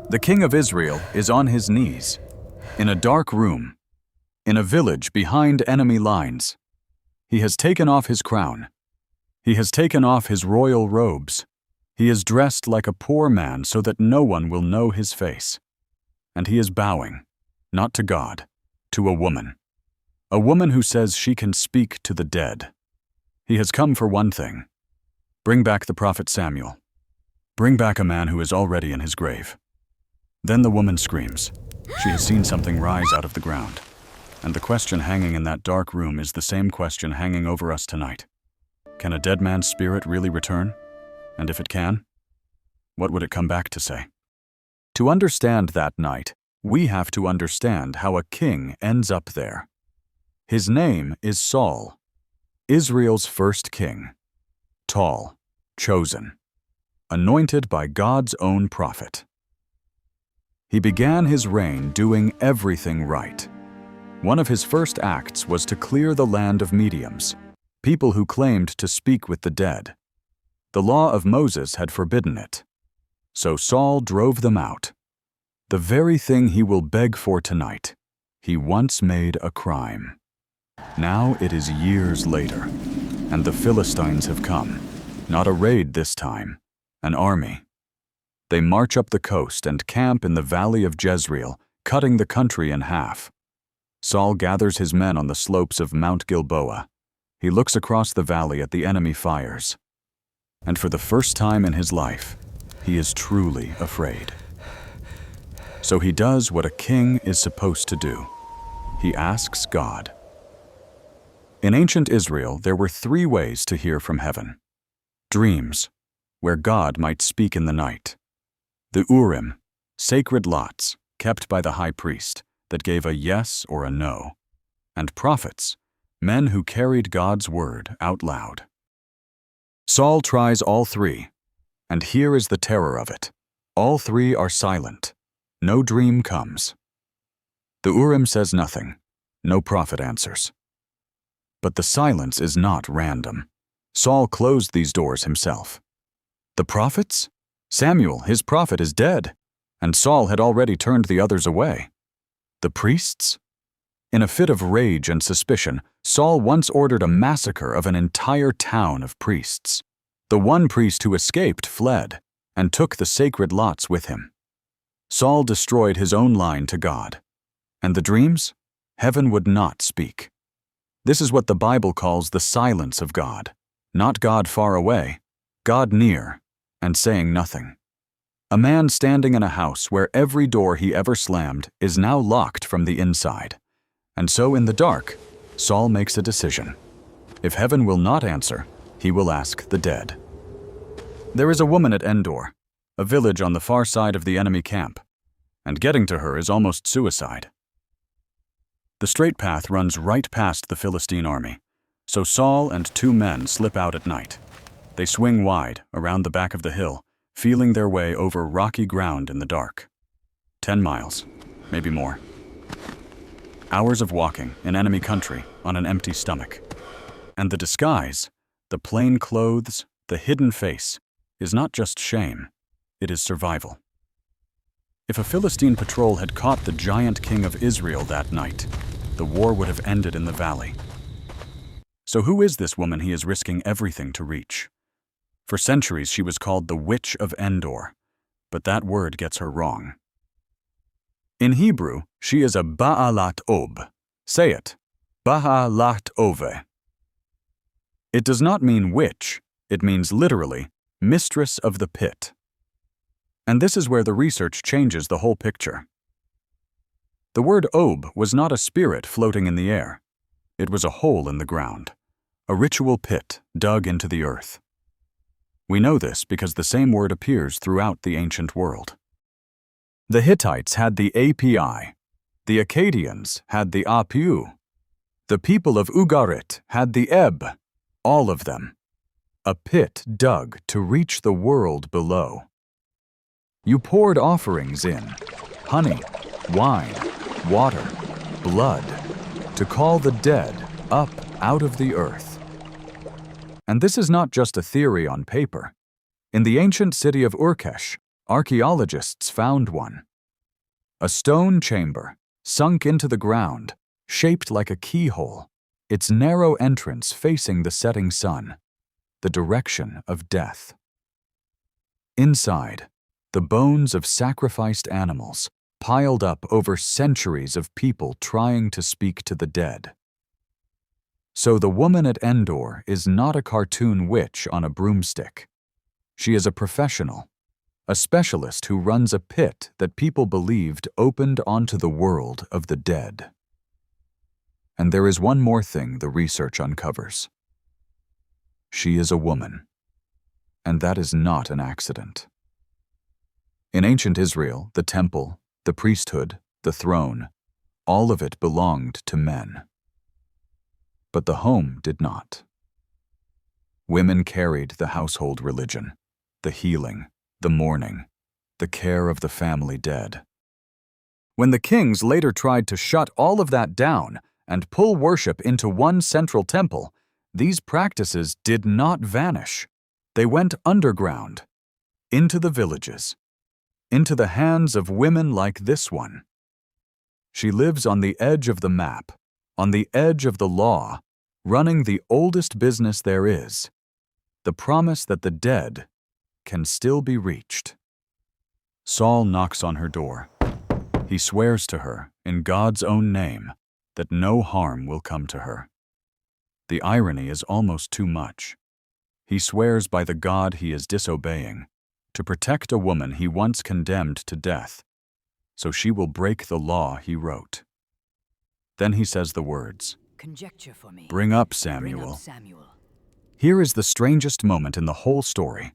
The king of Israel is on his knees, in a dark room, in a village behind enemy lines. He has taken off his crown. He has taken off his royal robes. He is dressed like a poor man so that no one will know his face. And he is bowing, not to God, to a woman who says she can speak to the dead. He has come for one thing: bring back the prophet Samuel. Bring back a man who is already in his grave. Then the woman screams. She has seen something rise out of the ground. And the question hanging in that dark room is the same question hanging over us tonight. Can a dead man's spirit really return? And if it can, what would it come back to say? To understand that night, we have to understand how a king ends up there. His name is Saul, Israel's first king. Tall, chosen, anointed by God's own prophet. He began his reign doing everything right. One of his first acts was to clear the land of mediums, people who claimed to speak with the dead. The law of Moses had forbidden it. So Saul drove them out. The very thing he will beg for tonight, he once made a crime. Now it is years later, and the Philistines have come. Not a raid this time, an army. They march up the coast and camp in the valley of Jezreel, cutting the country in half. Saul gathers his men on the slopes of Mount Gilboa. He looks across the valley at the enemy fires. And for the first time in his life, he is truly afraid. So he does what a king is supposed to do. He asks God. In ancient Israel, there were 3 ways to hear from heaven. Dreams, where God might speak in the night. The Urim, sacred lots kept by the high priest that gave a yes or a no. And prophets, men who carried God's word out loud. Saul tries all 3, and here is the terror of it. All 3 are silent. No dream comes. The Urim says nothing. No prophet answers. But the silence is not random. Saul closed these doors himself. The prophets? Samuel, his prophet, is dead, and Saul had already turned the others away. The priests? In a fit of rage and suspicion, Saul once ordered a massacre of an entire town of priests. The one priest who escaped fled, and took the sacred lots with him. Saul destroyed his own line to God. And the dreams? Heaven would not speak. This is what the Bible calls the silence of God. Not God far away, God near, and saying nothing. A man standing in a house where every door he ever slammed is now locked from the inside. And so in the dark, Saul makes a decision. If heaven will not answer, he will ask the dead. There is a woman at Endor, a village on the far side of the enemy camp, and getting to her is almost suicide. The straight path runs right past the Philistine army, so Saul and 2 men slip out at night. They swing wide around the back of the hill, feeling their way over rocky ground in the dark. 10 miles, maybe more. Hours of walking in enemy country on an empty stomach. And the disguise, the plain clothes, the hidden face, is not just shame, it is survival. If a Philistine patrol had caught the giant king of Israel that night, the war would have ended in the valley. So who is this woman he is risking everything to reach? For centuries she was called the Witch of Endor, but that word gets her wrong. In Hebrew, she is a Ba'alat Ob. Say it, Ba'alat Ove. It does not mean witch, it means literally, mistress of the pit. And this is where the research changes the whole picture. The word Ob was not a spirit floating in the air. It was a hole in the ground, a ritual pit dug into the earth. We know this because the same word appears throughout the ancient world. The Hittites had the API. The Akkadians had the Apu. The people of Ugaritic had the Eb. All of them. A pit dug to reach the world below. You poured offerings in, honey, wine, water, blood, to call the dead up out of the earth. And this is not just a theory on paper. In the ancient city of Urkesh, Archaeologists found one. A stone chamber, sunk into the ground, shaped like a keyhole, its narrow entrance facing the setting sun, the direction of death. Inside, the bones of sacrificed animals, piled up over centuries of people trying to speak to the dead. So the woman at Endor is not a cartoon witch on a broomstick. She is a professional, a specialist who runs a pit that people believed opened onto the world of the dead. And there is one more thing the research uncovers. She is a woman, and that is not an accident. In ancient Israel, the temple, the priesthood, the throne, all of it belonged to men. But the home did not. Women carried the household religion, the healing, the mourning, the care of the family dead. When the kings later tried to shut all of that down and pull worship into one central temple, these practices did not vanish. They went underground, into the villages, into the hands of women like this one. She lives on the edge of the map, on the edge of the law, running the oldest business there is, the promise that the dead can still be reached. Saul knocks on her door. He swears to her, in God's own name, that no harm will come to her. The irony is almost too much. He swears by the God he is disobeying to protect a woman he once condemned to death, so she will break the law he wrote. Then he says the words, "Conjecture for me. Bring up Samuel. Bring up Samuel." Here is the strangest moment in the whole story.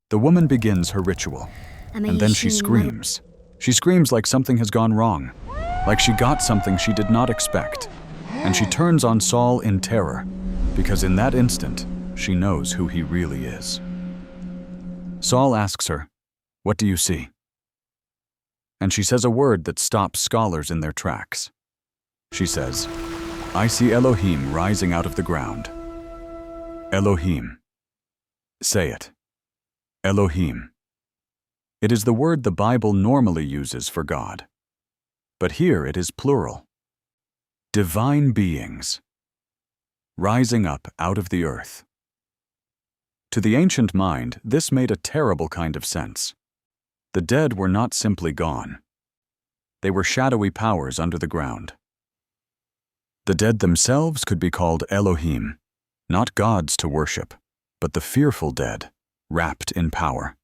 The woman begins her ritual, and then she screams. She screams like something has gone wrong, like she got something she did not expect, and she turns on Saul in terror, because in that instant, she knows who he really is. Saul asks her, "What do you see?" And she says a word that stops scholars in their tracks. She says, "I see Elohim rising out of the ground." Elohim. Say it. Elohim. It is the word the Bible normally uses for God. But here it is plural. Divine beings. Rising up out of the earth. To the ancient mind, this made a terrible kind of sense. The dead were not simply gone. They were shadowy powers under the ground. The dead themselves could be called Elohim, not gods to worship, but the fearful dead, wrapped in power.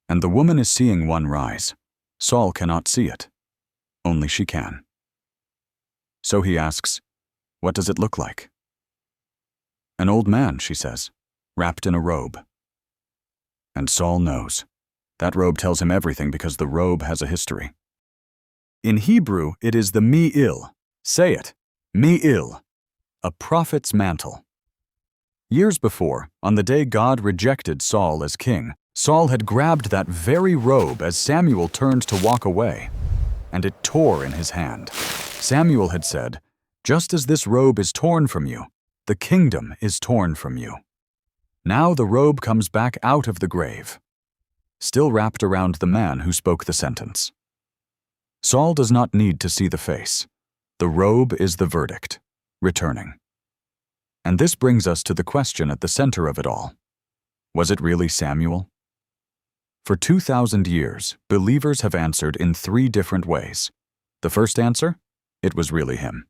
And the woman is seeing one rise. Saul cannot see it. Only she can. So he asks, "What does it look like?" "An old man," she says, "wrapped in a robe." And Saul knows. That robe tells him everything because the robe has a history. In Hebrew, it is the mi'il. Say it. Mi'il. A prophet's mantle. Years before, on the day God rejected Saul as king, Saul had grabbed that very robe as Samuel turned to walk away, and it tore in his hand. Samuel had said, "Just as this robe is torn from you, the kingdom is torn from you." Now the robe comes back out of the grave, still wrapped around the man who spoke the sentence. Saul does not need to see the face. The robe is the verdict, returning. And this brings us to the question at the center of it all. Was it really Samuel? For 2,000 years, believers have answered in 3 different ways. The first answer? It was really him.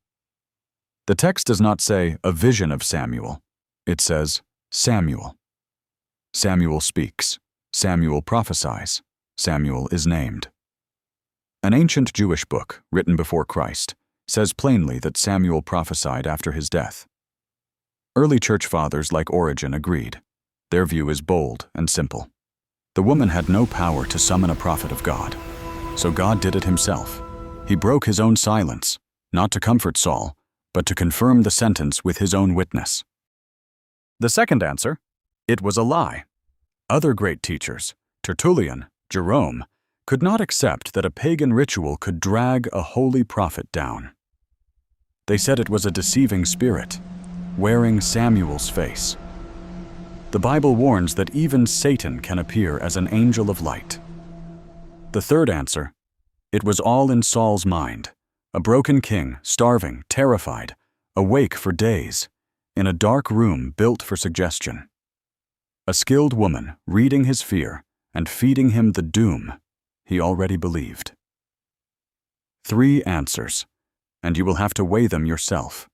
The text does not say a vision of Samuel. It says Samuel. Samuel speaks. Samuel prophesies. Samuel is named. An ancient Jewish book, written before Christ, says plainly that Samuel prophesied after his death. Early church fathers like Origen agreed. Their view is bold and simple. The woman had no power to summon a prophet of God, so God did it himself. He broke his own silence, not to comfort Saul, but to confirm the sentence with his own witness. The second answer? It was a lie. Other great teachers, Tertullian, Jerome, could not accept that a pagan ritual could drag a holy prophet down. They said it was a deceiving spirit, wearing Samuel's face. The Bible warns that even Satan can appear as an angel of light, The third answer: it was all in Saul's mind. A broken king, starving, terrified, awake for days, in a dark room built for suggestion. A skilled woman reading his fear and feeding him the doom he already believed. 3 answers, and you will have to weigh them yourself.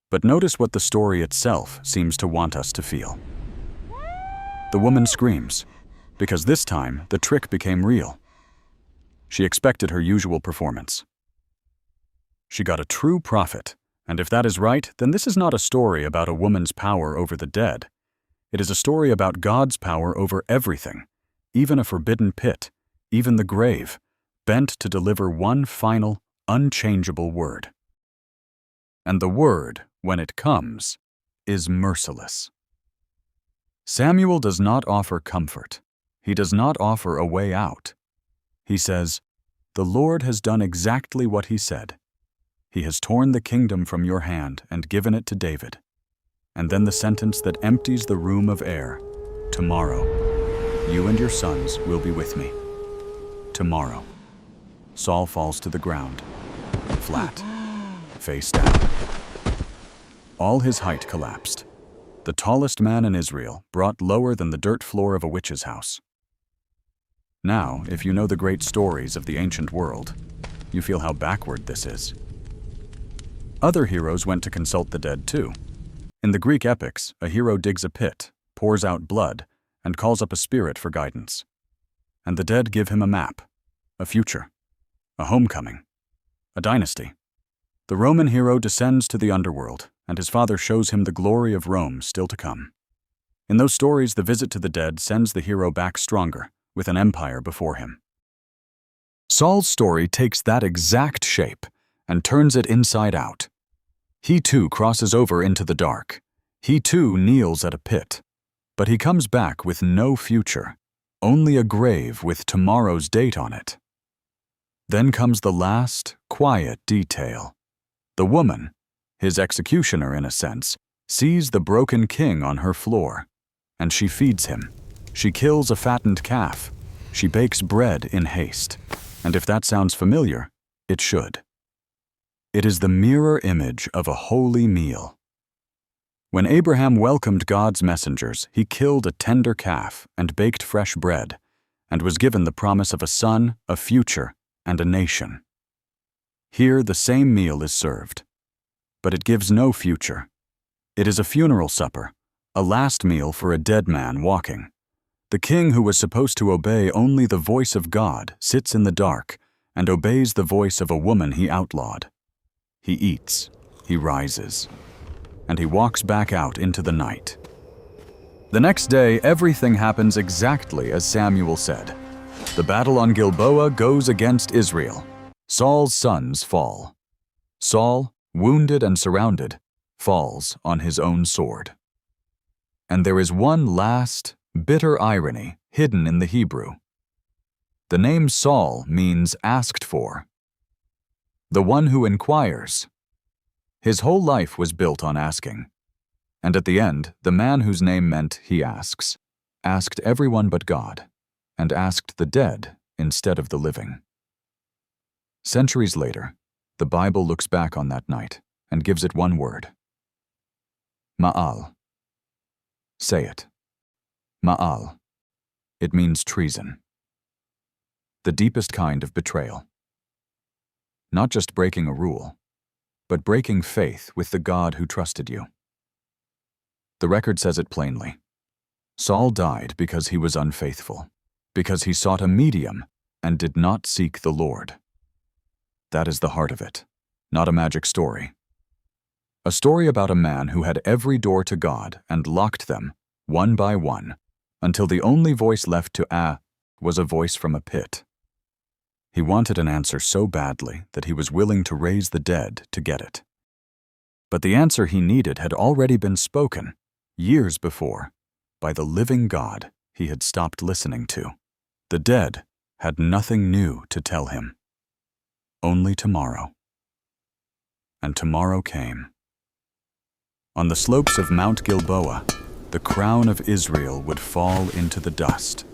But notice what the story itself seems to want us to feel. The woman screams, because this time the trick became real. She expected her usual performance. She got a true prophet, and if that is right, then this is not a story about a woman's power over the dead. It is a story about God's power over everything, even a forbidden pit, even the grave, bent to deliver one final, unchangeable word. And the word, when it comes, is merciless. Samuel does not offer comfort. He does not offer a way out. He says, "The Lord has done exactly what he said. He has torn the kingdom from your hand and given it to David." And then the sentence that empties the room of air: "Tomorrow, you and your sons will be with me." Tomorrow. Saul falls to the ground, flat, face down. All his height collapsed. The tallest man in Israel, brought lower than the dirt floor of a witch's house. Now, if you know the great stories of the ancient world, you feel how backward this is. Other heroes went to consult the dead too. In the Greek epics, a hero digs a pit, pours out blood, and calls up a spirit for guidance. And the dead give him a map, a future, a homecoming, a dynasty. The Roman hero descends to the underworld, and his father shows him the glory of Rome still to come. In those stories, the visit to the dead sends the hero back stronger, with an empire before him. Saul's story takes that exact shape and turns it inside out. He too crosses over into the dark. He too kneels at a pit. But he comes back with no future, only a grave with tomorrow's date on it. Then comes the last, quiet detail. The woman, his executioner in a sense, sees the broken king on her floor, and she feeds him. She kills a fattened calf. She bakes bread in haste. And if that sounds familiar, it should. It is the mirror image of a holy meal. When Abraham welcomed God's messengers, he killed a tender calf and baked fresh bread, and was given the promise of a son, a future, and a nation. Here the same meal is served, but it gives no future. It is a funeral supper, a last meal for a dead man walking. The king who was supposed to obey only the voice of God sits in the dark and obeys the voice of a woman he outlawed. He eats, he rises, and he walks back out into the night. The next day, everything happens exactly as Samuel said. The battle on Gilboa goes against Israel. Saul's sons fall. Saul, wounded and surrounded, falls on his own sword. And there is one last, bitter irony hidden in the Hebrew. The name Saul means asked for. The one who inquires. His whole life was built on asking. And at the end, the man whose name meant he asks, asked everyone but God, and asked the dead instead of the living. Centuries later, the Bible looks back on that night and gives it one word. Ma'al. Say it. Ma'al. It means treason. The deepest kind of betrayal. Not just breaking a rule, but breaking faith with the God who trusted you. The record says it plainly. Saul died because he was unfaithful, because he sought a medium and did not seek the Lord. That is the heart of it, not a magic story. A story about a man who had every door to God and locked them, one by one, until the only voice left to was a voice from a pit. He wanted an answer so badly that he was willing to raise the dead to get it. But the answer he needed had already been spoken, years before, by the living God he had stopped listening to. The dead had nothing new to tell him. Only tomorrow. And tomorrow came. On the slopes of Mount Gilboa, the crown of Israel would fall into the dust.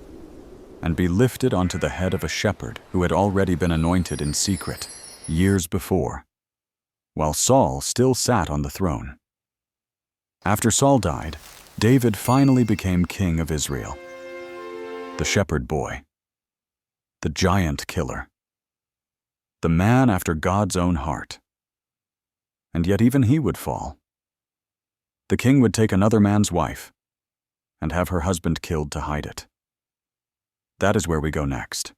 and be lifted onto the head of a shepherd who had already been anointed in secret, years before, while Saul still sat on the throne. After Saul died, David finally became king of Israel. The shepherd boy, the giant killer, the man after God's own heart. And yet even he would fall. The king would take another man's wife and have her husband killed to hide it. That is where we go next.